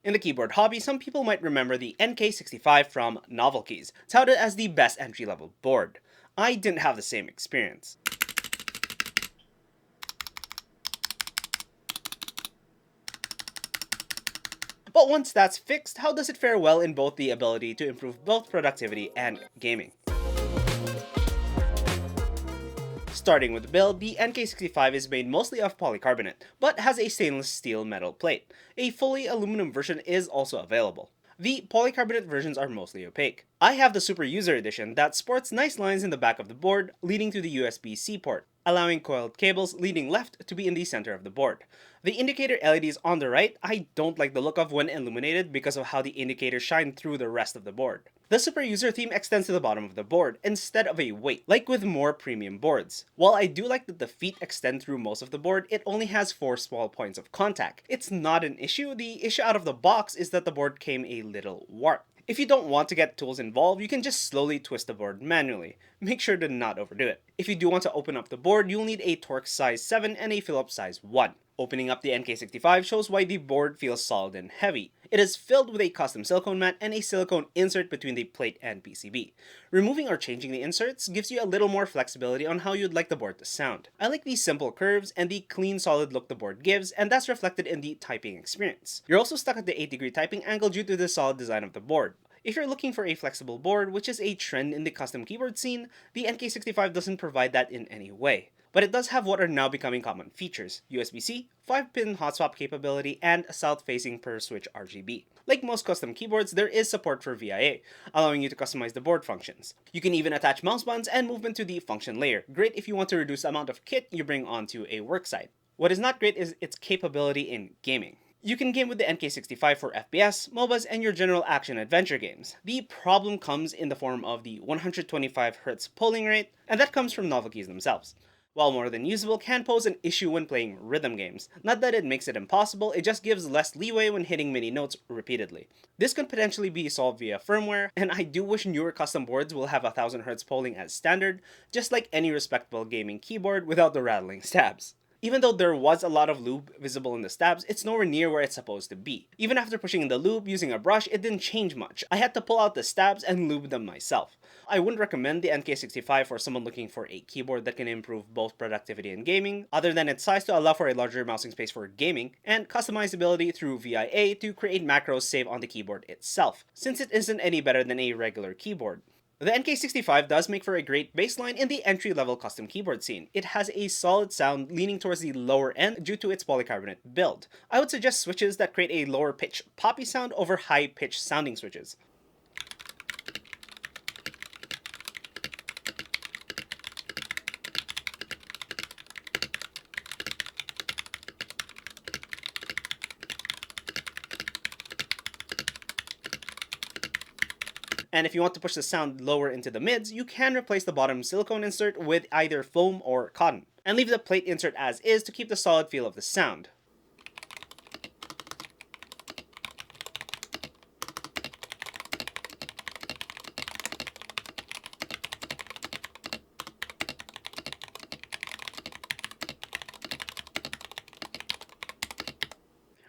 In the keyboard hobby, some people might remember the NK65 from Novelkeys, touted as the best entry-level board. I didn't have the same experience. But once that's fixed, how does it fare well in both the ability to improve both productivity and gaming? Starting with the build, the NK65 is made mostly of polycarbonate, but has a stainless steel metal plate. A fully aluminum version is also available. The polycarbonate versions are mostly opaque. I have the Superuser edition that sports nice lines in the back of the board leading to the USB-C port, allowing coiled cables leading left to be in the center of the board. The indicator LEDs on the right I don't like the look of when illuminated because of how the indicators shine through the rest of the board. The Superuser theme extends to the bottom of the board instead of a weight, like with more premium boards. While I do like that the feet extend through most of the board, it only has 4 small points of contact. It's not an issue. The issue out of the box is that the board came a little warped. If you don't want to get tools involved, you can just slowly twist the board manually. Make sure to not overdo it. If you do want to open up the board, you'll need a Torx size 7 and a Phillips size 1. Opening up the NK65 shows why the board feels solid and heavy. It is filled with a custom silicone mat and a silicone insert between the plate and PCB. Removing or changing the inserts gives you a little more flexibility on how you'd like the board to sound. I like the simple curves and the clean solid look the board gives, and that's reflected in the typing experience. You're also stuck at the 8-degree typing angle due to the solid design of the board. If you're looking for a flexible board, which is a trend in the custom keyboard scene, the NK65 doesn't provide that in any way. But it does have what are now becoming common features: USB-C, 5-pin hot swap capability, and south-facing per switch RGB. Like most custom keyboards, there is support for VIA, allowing you to customize the board functions. You can even attach mouse buttons and movement to the function layer, great if you want to reduce the amount of kit you bring onto a worksite. What is not great is its capability in gaming. You can game with the NK65 for FPS, MOBAs, and your general action-adventure games. The problem comes in the form of the 125Hz polling rate, and that comes from Novelkeys themselves. While more than usable, can pose an issue when playing rhythm games. Not that it makes it impossible, it just gives less leeway when hitting mini notes repeatedly. This could potentially be solved via firmware, and I do wish newer custom boards will have 1000Hz polling as standard, just like any respectable gaming keyboard without the rattling stabs. Even though there was a lot of lube visible in the stabs, it's nowhere near where it's supposed to be. Even after pushing in the lube using a brush, it didn't change much. I had to pull out the stabs and lube them myself. I wouldn't recommend the NK65 for someone looking for a keyboard that can improve both productivity and gaming, other than its size to allow for a larger mousing space for gaming, and customizability through VIA to create macros saved on the keyboard itself, since it isn't any better than a regular keyboard. The NK65 does make for a great baseline in the entry-level custom keyboard scene. It has a solid sound leaning towards the lower end due to its polycarbonate build. I would suggest switches that create a lower pitch poppy sound over high pitch sounding switches. And if you want to push the sound lower into the mids, you can replace the bottom silicone insert with either foam or cotton, and leave the plate insert as is to keep the solid feel of the sound.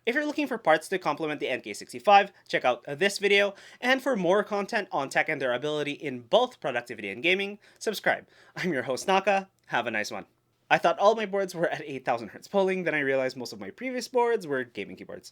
If you're looking for parts to complement the NK65, check out this video, and for more content on tech and durability in both productivity and gaming, subscribe. I'm your host Naka, have a nice one. I thought all my boards were at 8000Hz polling, then I realized most of my previous boards were gaming keyboards.